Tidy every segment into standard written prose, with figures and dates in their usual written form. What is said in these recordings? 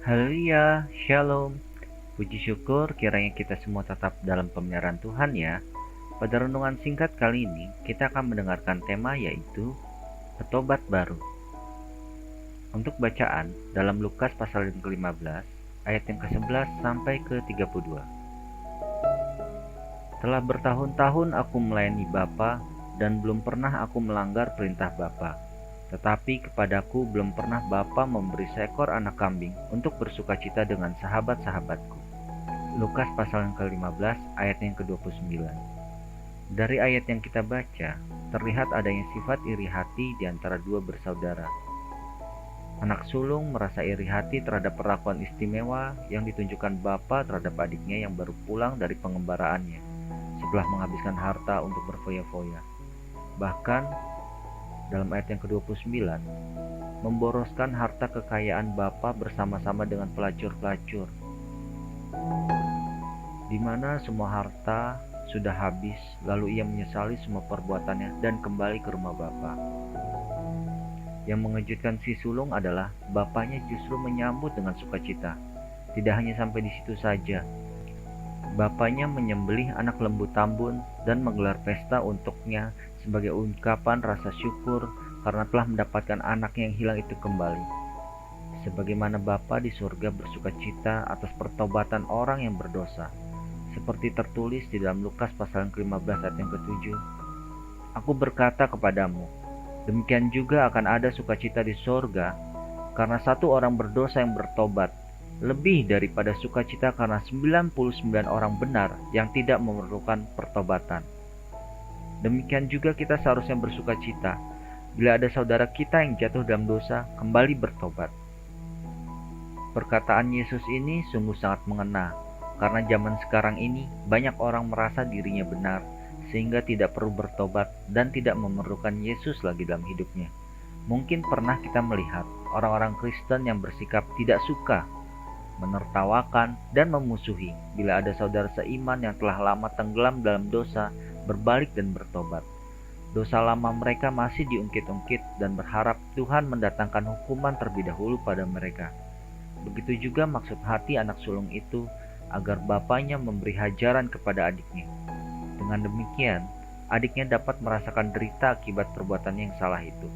Haleluya, Shalom. Puji syukur kiranya kita semua tetap dalam pemeliharaan Tuhan ya. Pada renungan singkat kali ini, kita akan mendengarkan tema yaitu Petobat Baru. Untuk bacaan dalam Lukas pasal yang ke-15, ayat yang ke-11 sampai ke-32. Telah bertahun-tahun aku melayani Bapa dan belum pernah aku melanggar perintah Bapa. Tetapi kepadaku belum pernah Bapa memberi seekor anak kambing untuk bersukacita dengan sahabat-sahabatku. Lukas pasal yang ke-15 ayat yang ke-29. Dari ayat yang kita baca, terlihat adanya sifat iri hati di antara dua bersaudara. Anak sulung merasa iri hati terhadap perlakuan istimewa yang ditunjukkan Bapa terhadap adiknya yang baru pulang dari pengembaraannya, setelah menghabiskan harta untuk berfoya-foya. Bahkan, dalam ayat yang ke-29, memboroskan harta kekayaan Bapa bersama-sama dengan pelacur-pelacur, di mana semua harta sudah habis, lalu ia menyesali semua perbuatannya dan kembali ke rumah Bapa. Yang mengejutkan si sulung adalah bapaknya justru menyambut dengan sukacita. Tidak hanya sampai di situ saja, bapaknya menyembelih anak lembu tambun dan menggelar pesta untuknya sebagai ungkapan rasa syukur karena telah mendapatkan anaknya yang hilang itu kembali. Sebagaimana Bapa di surga bersukacita atas pertobatan orang yang berdosa, seperti tertulis di dalam Lukas pasal ke-15 ayat yang ke-7. Aku berkata kepadamu, demikian juga akan ada sukacita di surga karena satu orang berdosa yang bertobat, lebih daripada sukacita karena 99 orang benar yang tidak memerlukan pertobatan. Demikian juga kita seharusnya bersukacita bila ada saudara kita yang jatuh dalam dosa kembali bertobat. Perkataan Yesus ini sungguh sangat mengena, karena zaman sekarang ini banyak orang merasa dirinya benar, sehingga tidak perlu bertobat dan tidak memerlukan Yesus lagi dalam hidupnya. Mungkin pernah kita melihat orang-orang Kristen yang bersikap tidak suka, menertawakan, dan memusuhi bila ada saudara seiman yang telah lama tenggelam dalam dosa berbalik dan bertobat. Dosa lama mereka masih diungkit-ungkit dan berharap Tuhan mendatangkan hukuman terlebih dahulu pada mereka. Begitu juga maksud hati anak sulung itu agar bapaknya memberi hajaran kepada adiknya. Dengan demikian, adiknya dapat merasakan derita akibat perbuatannya yang salah itu.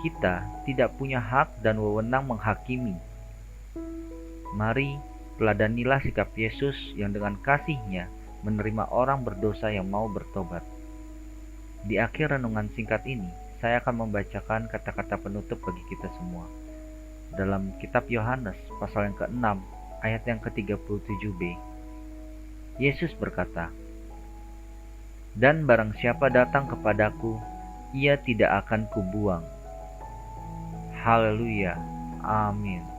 Kita tidak punya hak dan wewenang menghakimi. Mari, teladanilah sikap Yesus yang dengan kasih-Nya menerima orang berdosa yang mau bertobat. Di akhir renungan singkat ini, saya akan membacakan kata-kata penutup bagi kita semua. Dalam kitab Yohanes pasal yang ke-6 ayat yang ke-37b, Yesus berkata, "Dan barang siapa datang kepadaku, ia tidak akan kubuang." Haleluya. Amin.